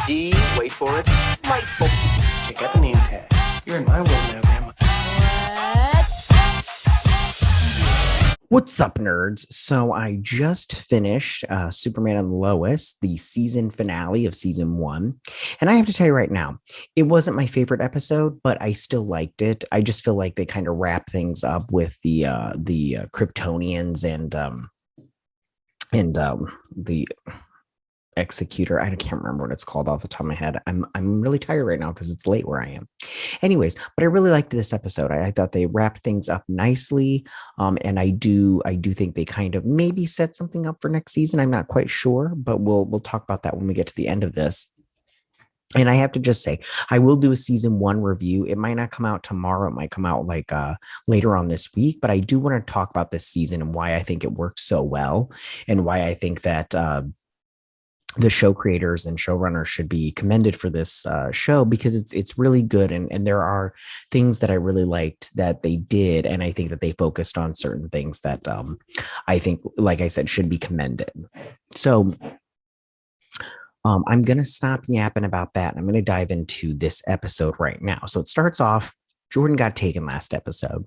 D, wait for it, light bulb. Check out the name tag. You're in my world now, Grandma. What's up, nerds? So I just finished Superman and Lois, the season finale of season 1. And I have to tell you right now, it wasn't my favorite episode, but I still liked it. I just feel like they kind of wrap things up with the Kryptonians and the Executor. I can't remember what it's called off the top of my head. I'm really tired right now because it's late where I am. Anyways, but I really liked this episode. I thought they wrapped things up nicely. And I do think they kind of maybe set something up for next season. I'm not quite sure, but we'll talk about that when we get to the end of this. And I have to just say, I will do a season 1 review. It might not come out tomorrow. It might come out like later on this week, but I do want to talk about this season and why I think it works so well and why I think that the show creators and showrunners should be commended for this show, because it's really good. And there are things that I really liked that they did. And I think that they focused on certain things that I think, like I said, should be commended. So I'm going to stop yapping about that. I'm going to dive into this episode right now. So it starts off, Jordan got taken last episode.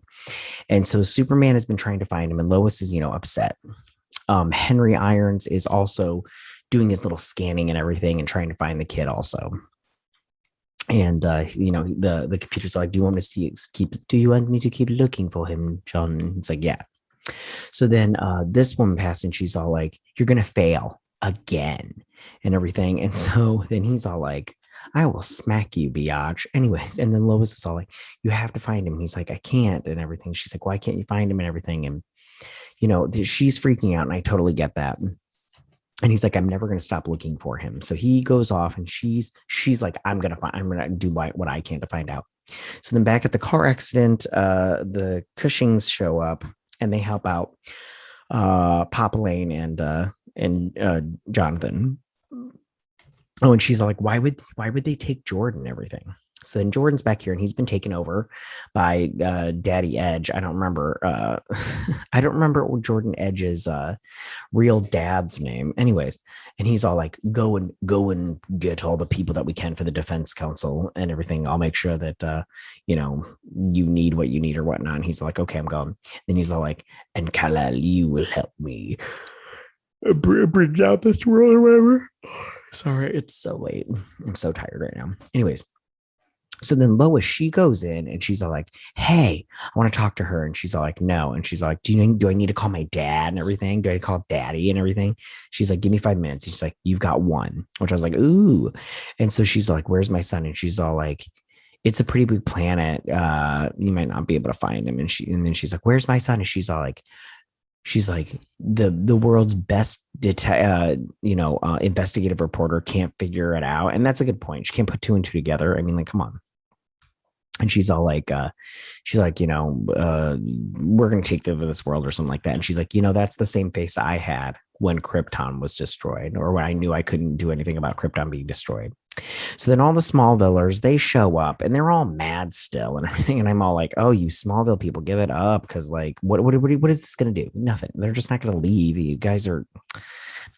And so Superman has been trying to find him, and Lois is, upset. Henry Irons is also doing his little scanning and everything and trying to find the kid also. And, the computer's like, do you want me to keep looking for him, John? And it's like, yeah. So then this woman passed and she's all like, you're going to fail again and everything. And so then he's all like, I will smack you, biatch. Anyways, and then Lois is all like, you have to find him. He's like, I can't and everything. She's like, why can't you find him and everything? And, she's freaking out, and I totally get that. And he's like, I'm never going to stop looking for him. So he goes off, and she's like, I'm going to do what I can to find out. So then back at the car accident, the Cushings show up and they help out Papa Lane and Jonathan. Oh, and she's like, why would they take Jordan and everything? So then Jordan's back here, and he's been taken over by Daddy Edge. I don't remember. I don't remember Jordan Edge's real dad's name. Anyways, and he's all like, go and get all the people that we can for the Defense Council and everything. I'll make sure that you need what you need or whatnot. And he's like, okay, I'm going. Then he's all like, and Kal-El, you will help me bring down this world or whatever. Sorry, it's so late. I'm so tired right now. Anyways. So then Lois, she goes in and she's all like, hey, I want to talk to her. And she's all like, no. And she's like, do I need to call my dad and everything? Do I call daddy and everything? She's like, give me 5 minutes. And she's like, you've got one, which I was like, ooh. And so she's like, where's my son? And she's all like, it's a pretty big planet. You might not be able to find him. And then she's like, where's my son? And she's all like, the world's best investigative reporter can't figure it out. And that's a good point. She can't put 2 and 2 together. I mean, like, come on. And she's all like, we're going to take over this world or something like that. And she's like, that's the same face I had when Krypton was destroyed, or when I knew I couldn't do anything about Krypton being destroyed. So then all the Smallvillers, they show up and they're all mad still and everything. And I'm all like, oh, you Smallville people, give it up. Because like, what is this going to do? Nothing. They're just not going to leave. You guys are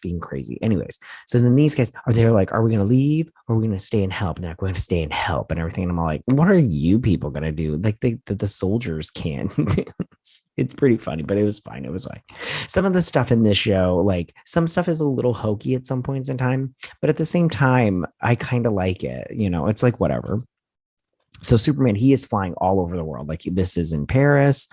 being crazy. Anyways, so then these guys are there like, are we going to leave or are we going to stay and help? And they're going to stay and help and everything. And I'm all like, what are you people going to do? Like the soldiers can't. It's pretty funny, but it was fine. It was fine. Some of the stuff in this show, like some stuff is a little hokey at some points in time, but at the same time, I kind of like it. It's like whatever. So Superman, he is flying all over the world. Like this is in Paris.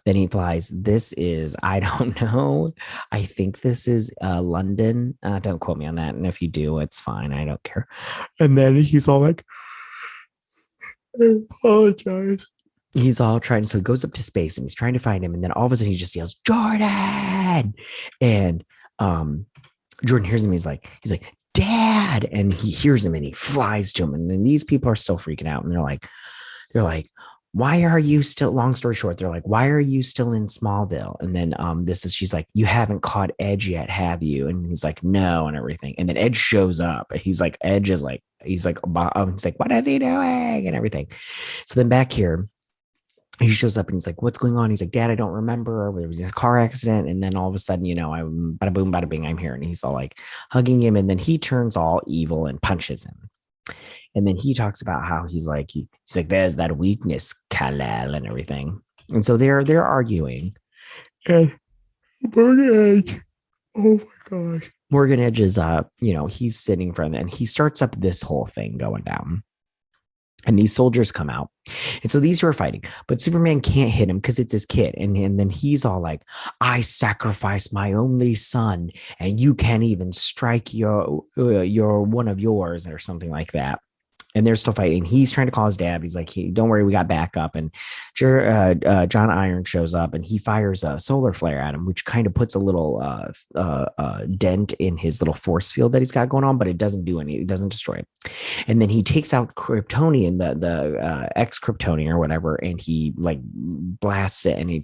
Then he flies. This is, I don't know. I think this is London. Don't quote me on that. And if you do, it's fine. I don't care. And then he's all like, I apologize. He's all trying. So he goes up to space and he's trying to find him. And then all of a sudden he just yells, Jordan. And Jordan hears him. He's like, Dad. And he hears him and he flies to him. And then these people are still freaking out. And they're like, why are you still, long story short, they're like, why are you still in Smallville? And then she's like, you haven't caught Edge yet, have you? And he's like, no, and everything. And then Edge shows up. He's like, what is he doing? And everything. So then back here, he shows up and he's like, what's going on? He's like, Dad, I don't remember. There was a car accident. And then all of a sudden, I'm bada boom, bada bing, I'm here. And he's all like hugging him. And then he turns all evil and punches him. And then he talks about how he's like, there's that weakness, Kal-El, and everything. And so they're arguing. And Morgan Edge, oh my gosh. Morgan Edge is he's sitting in front of it, and he starts up this whole thing going down. And these soldiers come out. And so these two are fighting, but Superman can't hit him because it's his kid. And then he's all like, I sacrificed my only son, and you can't even strike your one of yours, or something like that. And they're still fighting. He's trying to call his dad. He's like, hey, don't worry, we got backup. And John Iron shows up, and he fires a solar flare at him, which kind of puts a little dent in his little force field that he's got going on, but it doesn't do any. It doesn't destroy it. And then he takes out Kryptonian, the ex-Kryptonian or whatever, and he like blasts it, and he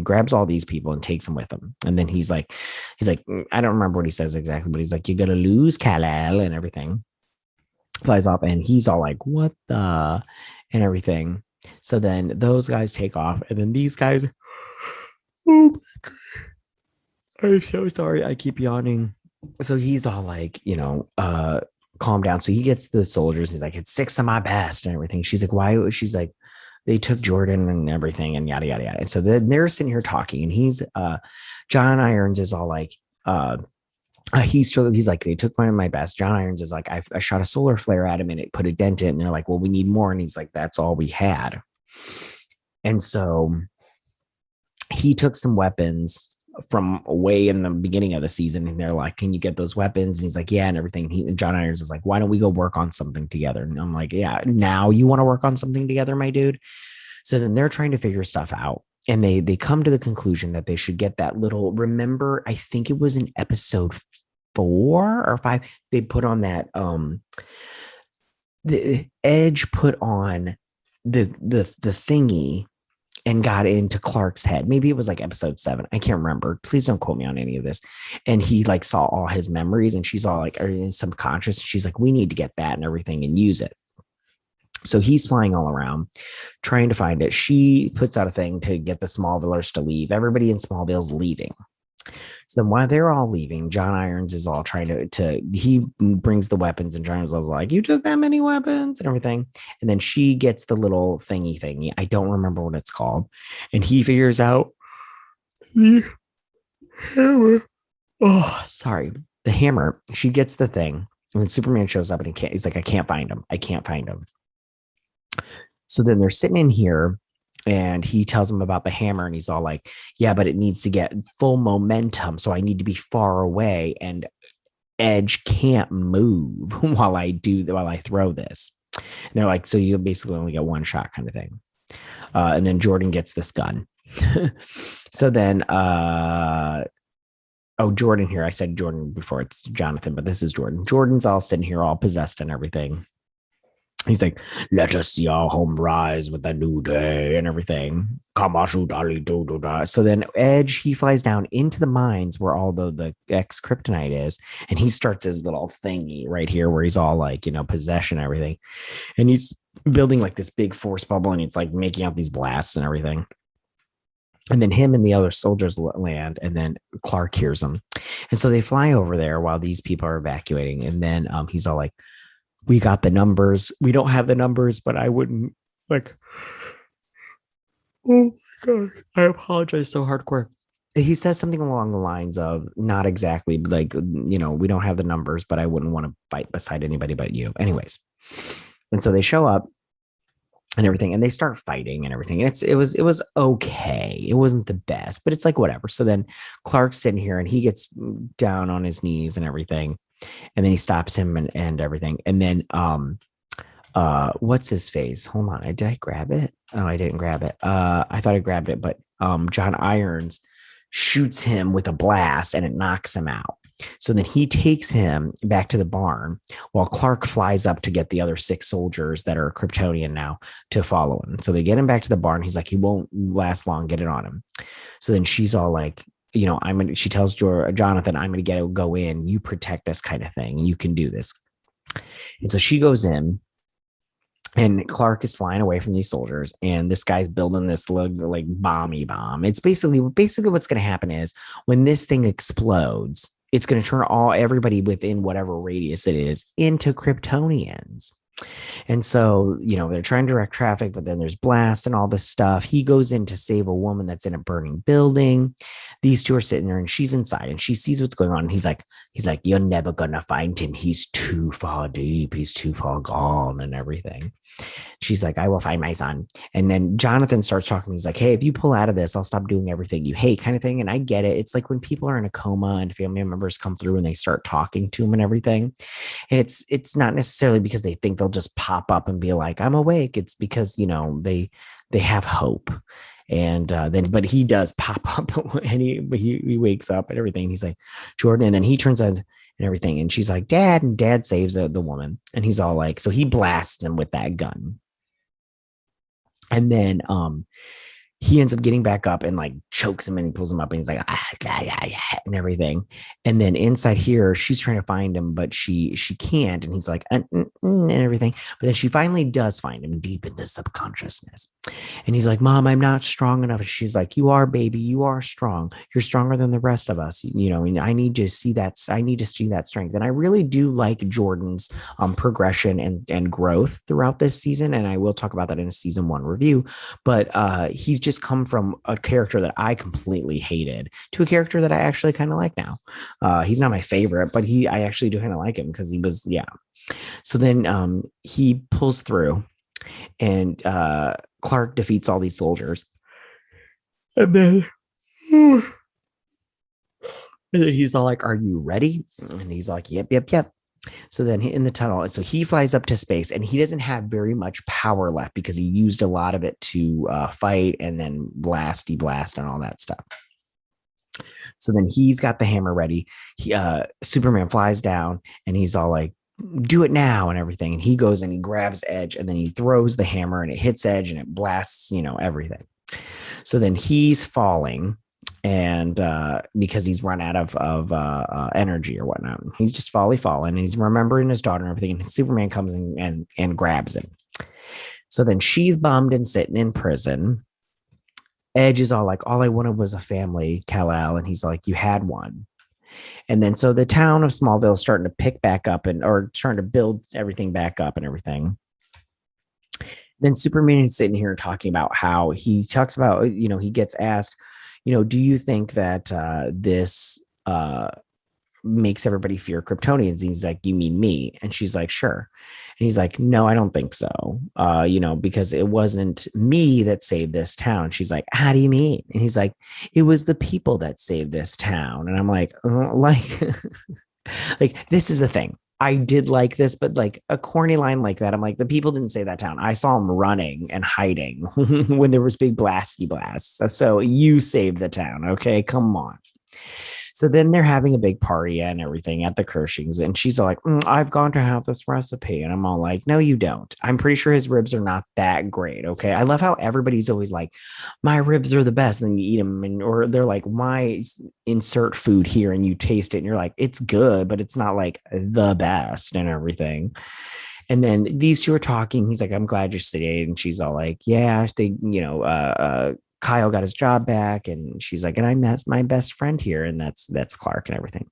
grabs all these people and takes them with him. And then he's like, I don't remember what he says exactly, but he's like, you're gonna lose, Kal-El, and everything. Flies up, and he's all like, what the, and everything. So then those guys take off, and then these guys, oh my God, I'm so sorry, I keep yawning. So he's all like, calm down. So he gets the soldiers, he's like, it's 6 of my best and everything. She's like, why? She's like, they took Jordan and everything, and yada yada yada. And so they're sitting here talking, and he's John Irons is all like, he's like, they took one of my best. John Irons is like, I shot a solar flare at him, and it put a dent in it. And they're like, well, we need more. And he's like, that's all we had. And so he took some weapons from way in the beginning of the season, and they're like, can you get those weapons? And he's like, yeah, and everything. And John Irons is like, why don't we go work on something together? And I'm like, yeah, now you want to work on something together, my dude? So then they're trying to figure stuff out. And they come to the conclusion that they should get that little, remember, I think it was in episode 4 or 5, they put on that, the Edge put on the thingy and got into Clark's head. Maybe it was like episode 7. I can't remember. Please don't quote me on any of this. And he like saw all his memories, and she's all like, are you subconscious? She's like, we need to get that and everything and use it. So he's flying all around trying to find it. She puts out a thing to get the Smallvillers to leave. Everybody in Smallville's leaving. So then while they're all leaving, John Irons is all trying to he brings the weapons, and John Irons is like, you took that many weapons and everything. And then she gets the little thingy. I don't remember what it's called. And he figures out the hammer. Oh, sorry. The hammer. She gets the thing. And then Superman shows up, and he's like, I can't find him. So then they're sitting in here, and he tells him about the hammer, and he's all like, yeah, but it needs to get full momentum. So I need to be far away, and Edge can't move while I throw this. And they're like, so you basically only get one shot, kind of thing. And then Jordan gets this gun. So then, Jordan here. I said Jordan before, it's Jonathan, but this is Jordan. Jordan's all sitting here all possessed and everything. He's like, let us see our home rise with a new day and everything. So then Edge, he flies down into the mines where all the ex-kryptonite is, and he starts his little thingy right here where he's all like, possession and everything. And he's building like this big force bubble, and it's like making out these blasts and everything. And then him and the other soldiers land, and then Clark hears them. And so they fly over there while these people are evacuating. And then he's all like, we got the numbers. We don't have the numbers, but I wouldn't like, oh my God, I apologize so hardcore. He says something along the lines of, not exactly like, we don't have the numbers, but I wouldn't want to fight beside anybody but you. Anyways. And so they show up and everything, and they start fighting and everything. And it was okay. It wasn't the best, but it's like, whatever. So then Clark's sitting here, and he gets down on his knees and everything. And then he stops him and everything. And then what's his face? Hold on. Did I grab it? Oh, I didn't grab it. I thought I grabbed it, but John Irons shoots him with a blast, and it knocks him out. So then he takes him back to the barn while Clark flies up to get the other 6 soldiers that are Kryptonian now to follow him. So they get him back to the barn. He's like, he won't last long. Get it on him. So then she's all like, she tells Jonathan, I'm going to go in, you protect us, kind of thing. You can do this. And so she goes in, And Clark is flying away from these soldiers, and this guy's building this like bomb. It's basically what's going to happen is when this thing explodes, it's going to turn everybody within whatever radius it is into Kryptonians. And so, they're trying to direct traffic, but then there's blasts and all this stuff. He goes in to save a woman that's in a burning building. These two are sitting there, and she's inside, and she sees what's going on. And he's like, you're never gonna find him. He's too far deep. He's too far gone and everything. She's like, I will find my son. And then Jonathan starts talking. He's like, hey, if you pull out of this, I'll stop doing everything you hate, kind of thing. And I get it. It's like when people are in a coma and family members come through and they start talking to them and everything. And it's not necessarily because they think they'll just pop up and be like, I'm awake. It's because, they have hope. And but he does pop up and he wakes up and everything. He's like, Jordan. And then he turns out and everything. And she's like, Dad, and Dad saves the woman. And he's all like, so he blasts him with that gun. And then he ends up getting back up and like chokes him and he pulls him up and he's like, and everything. And then inside here, she's trying to find him, but she can't. And he's like, and everything. But then she finally does find him deep in the subconsciousness. And he's like, Mom, I'm not strong enough. And she's like, you are, baby. You are strong. You're stronger than the rest of us. And I need to see that. I need to see that strength. And I really do like Jordan's progression and growth throughout this season. And I will talk about that in a season 1 review. But he's just come from a character that I completely hated to a character that I actually kind of like now. He's not my favorite, but I actually do kind of like him because he was, yeah. So then he pulls through and Clark defeats all these soldiers. And then he's all like, are you ready? And he's like, yep. So then in the tunnel, so he flies up to space and he doesn't have very much power left because he used a lot of it to fight and then blast and all that stuff. So then he's got the hammer ready. Superman flies down and he's all like, do it now and everything. And he goes and he grabs Edge and then he throws the hammer and it hits Edge and it blasts, everything. So then he's falling. And because he's run out of energy or whatnot, he's just falling. And he's remembering his daughter and everything. And Superman comes and grabs him. So then she's bummed and sitting in prison. Edge is all like, all I wanted was a family, Kal-El. And he's like, you had one. And then so the town of Smallville is starting to pick back up or starting to build everything back up and everything. Then Superman is sitting here talking about how he talks about, he gets asked, do you think that this makes everybody fear Kryptonians? And he's like, you mean me? And she's like, sure. And he's like, no, I don't think so. Because it wasn't me that saved this town. She's like, how do you mean? And he's like, it was the people that saved this town. And I'm like, like, this is the thing. I did like this, but like a corny line like that, I'm like, the people didn't save that town. I saw them running and hiding when there was big blasty blasts. So you saved the town. Okay, come on. So then they're having a big party and everything at the Kershings. And she's all like, I've gone to have this recipe. And I'm all like, no, you don't. I'm pretty sure his ribs are not that great. Okay. I love how everybody's always like, my ribs are the best. And then you eat them or they're like, why insert food here and you taste it. And you're like, it's good, but it's not like the best and everything. And then these two are talking. He's like, I'm glad you stayed. And she's all like, yeah, Kyle got his job back, and she's like, and I met my best friend here, and that's Clark and everything.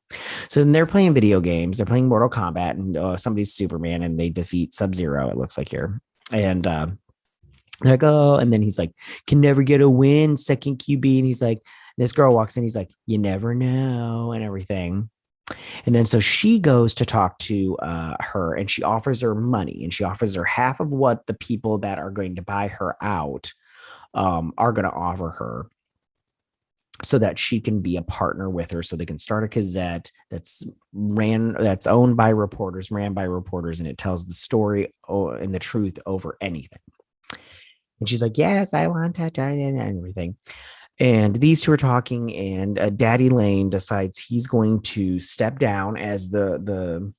So then they're playing video games. They're playing Mortal Kombat, and somebody's Superman, and they defeat Sub-Zero. It looks like here, and they're like, oh, and then he's like, can never get a win, second QB, and he's like, this girl walks in, he's like, you never know, and everything. And then so she goes to talk to her, and she offers her money, and she offers her half of what the people that are going to buy her out are going to offer her so that she can be a partner with her, so they can start a Gazette that's owned by reporters, ran by reporters, and it tells the story and the truth over anything. And she's like, yes, I want to, and everything. And these two are talking, and Daddy Lane decides he's going to step down as the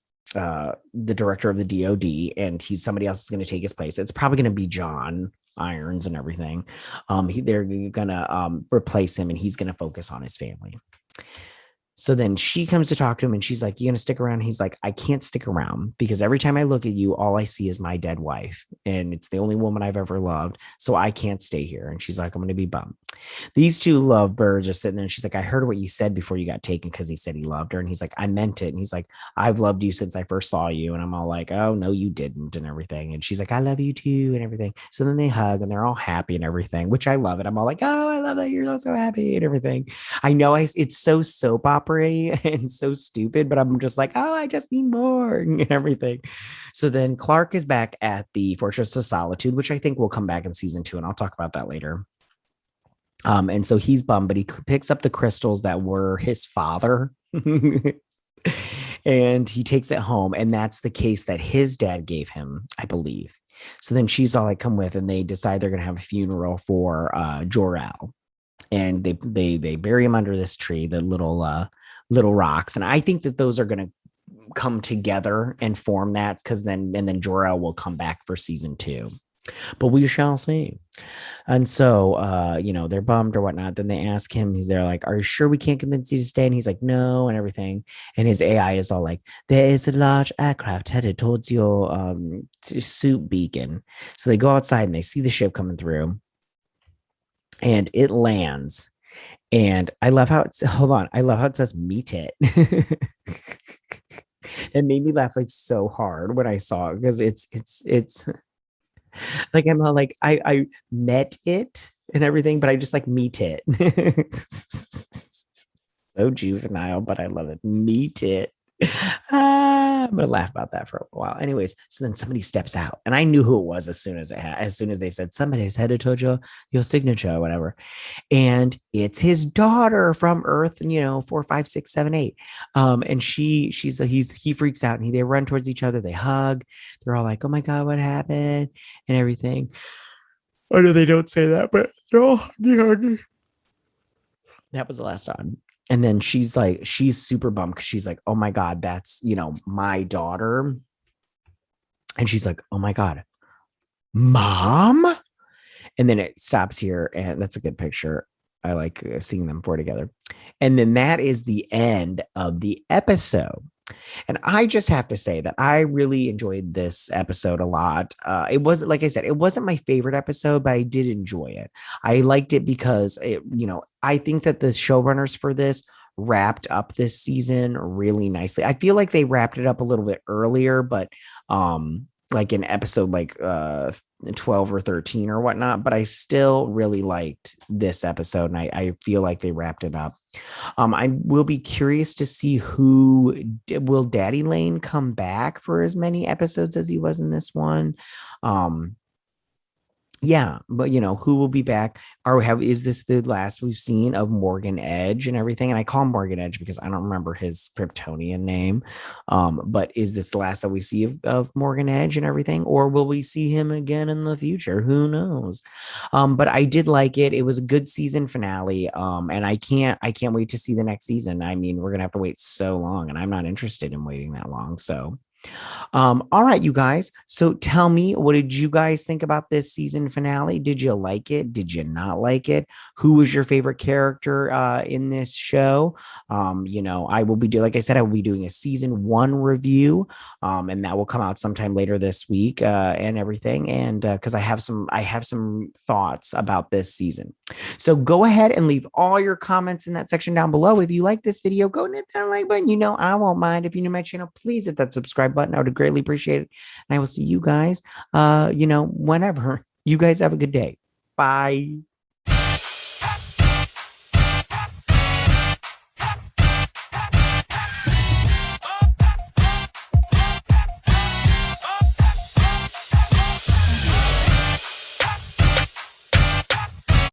director of the DOD, and somebody else is going to take his place. It's probably going to be John Irons and everything. They're gonna replace him, and he's gonna focus on his family. So then she comes to talk to him and she's like, "You gonna stick around?" He's like, "I can't stick around because every time I look at you, all I see is my dead wife. And it's the only woman I've ever loved. So I can't stay here." And she's like, "I'm gonna be bummed." These two lovebirds are sitting there and she's like, "I heard what you said before you got taken," because he said he loved her. And he's like, "I meant it." And he's like, "I've loved you since I first saw you." And I'm all like, "Oh, no, you didn't," and everything. And she's like, "I love you too," and everything. So then they hug and they're all happy and everything, which I love it. I'm all like, "Oh, I love that you're so happy," and everything. I know it's so soap opera and so stupid, but I'm just like, "Oh, I just need more," and everything. So then Clark is back at the Fortress of Solitude, which I think will come back in season 2, and I'll talk about that later. And so he's bummed, but he picks up the crystals that were his father. And he takes it home, and that's the case that his dad gave him, I believe. So then she's all like, "Come with," and they decide they're gonna have a funeral for Jor-El, and they bury him under this tree, the little rocks, and I think that those are gonna come together and form that, because then Jor-El will come back for season 2, but we shall see. And so, they're bummed or whatnot. Then they ask him, he's there like, "Are you sure we can't convince you to stay?" And he's like, "No," and everything. And his AI is all like, "There is a large aircraft headed towards your soup beacon." So they go outside and they see the ship coming through, and it lands. And I love how it's, hold on, I love how it says "meet it." It made me laugh like so hard when I saw it, because it's like, I'm not like, I met it and everything, but I just like meet it. So juvenile, but I love it. Meet it. I'm gonna laugh about that for a while. Anyways, so then somebody steps out, and I knew who it was as soon as they said somebody's headed to your signature or whatever, and it's his daughter from Earth, 4, 5, 6, 7, 8. And he freaks out, and they run towards each other, they hug, they're all like, "Oh my god, what happened?" and everything. I know they don't say that, but they're all huggy. That was the last time. And then she's super bummed because she's like, "Oh my god, that's my daughter." And she's like, "Oh my god, mom." And then it stops here, and that's a good picture. I like seeing them four together. And then that is the end of the episode. And I just have to say that I really enjoyed this episode a lot. It wasn't, like I said, it wasn't my favorite episode, but I did enjoy it. I liked it because I think that the showrunners for this wrapped up this season really nicely. I feel like they wrapped it up a little bit earlier, but like in episode 12 or 13 or whatnot, but I still really liked this episode, and I feel like they wrapped it up. I will be curious to see will Daddy Lane come back for as many episodes as he was in this one. Yeah, but who will be back? Is this the last we've seen of Morgan Edge and everything? And I call him Morgan Edge because I don't remember his Kryptonian name. But is this the last that we see of Morgan Edge and everything, or will we see him again in the future? Who knows? But I did like it. It was a good season finale. And I can't wait to see the next season. I mean, we're gonna have to wait so long, and I'm not interested in waiting that long. So all right, you guys. So tell me, what did you guys think about this season finale? Did you like it? Did you not like it? Who was your favorite character in this show? I will be like I said, I will be doing a season 1 review, and that will come out sometime later this week, and everything. And because I have some thoughts about this season. So go ahead and leave all your comments in that section down below. If you like this video, go and hit that like button. I won't mind. If you're new to my channel, please hit that subscribe button. I would greatly appreciate it. And I will see you guys, whenever. You guys have a good day. Bye.